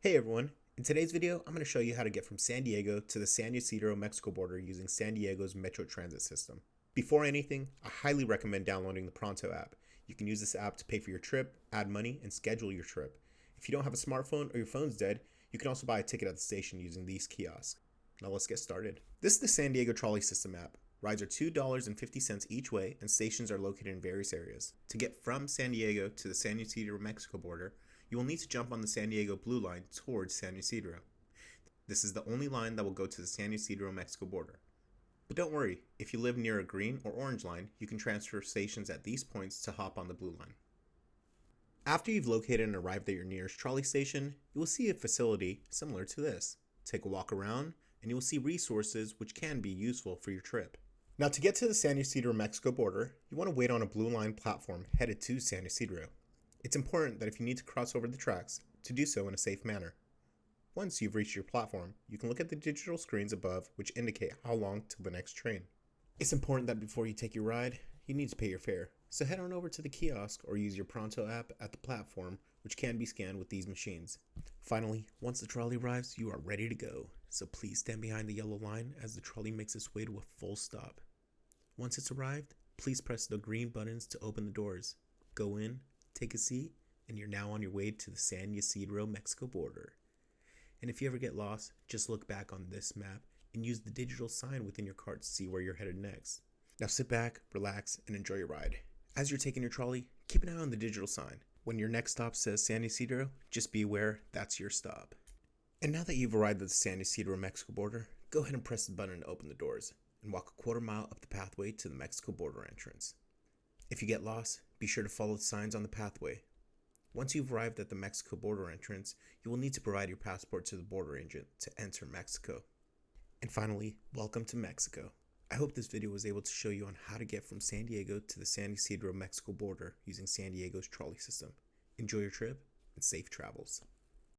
Hey everyone, in today's video I'm going to show you how to get from San Diego to the San Ysidro, Mexico border using San Diego's Metro Transit system. Before anything, I highly recommend downloading the Pronto app. You can use this app to pay for your trip, add money, and schedule your trip. If you don't have a smartphone or your phone's dead, you can also buy a ticket at the station using these kiosks. Now let's get started. This is the San Diego Trolley system app. Rides are $2.50 each way and stations are located in various areas. To get from San Diego to the San Ysidro, Mexico border, you will need to jump on the San Diego Blue Line towards San Ysidro. This is the only line that will go to the San Ysidro, Mexico border. But don't worry, if you live near a green or orange line, you can transfer stations at these points to hop on the blue line. After you've located and arrived at your nearest trolley station, you will see a facility similar to this. Take a walk around, and you will see resources which can be useful for your trip. Now to get to the San Ysidro, Mexico border, you want to wait on a blue line platform headed to San Ysidro. It's important that if you need to cross over the tracks, to do so in a safe manner. Once you've reached your platform, you can look at the digital screens above which indicate how long till the next train. It's important that before you take your ride, you need to pay your fare. So head on over to the kiosk or use your Pronto app at the platform, which can be scanned with these machines. Finally, once the trolley arrives, you are ready to go. So please stand behind the yellow line as the trolley makes its way to a full stop. Once it's arrived, please press the green buttons to open the doors. Go in, take a seat, and you're now on your way to the San Ysidro, Mexico border. And if you ever get lost, just look back on this map and use the digital sign within your cart to see where you're headed next. Now sit back, relax, and enjoy your ride. As you're taking your trolley, keep an eye on the digital sign. When your next stop says San Ysidro, just be aware that's your stop. And now that you've arrived at the San Ysidro, Mexico border, go ahead and press the button to open the doors and walk a quarter mile up the pathway to the Mexico border entrance. If you get lost, be sure to follow the signs on the pathway. Once you've arrived at the Mexico border entrance, you will need to provide your passport to the border agent to enter Mexico. And finally, welcome to Mexico. I hope this video was able to show you on how to get from San Diego to the San Ysidro, Mexico border using San Diego's trolley system. Enjoy your trip and safe travels.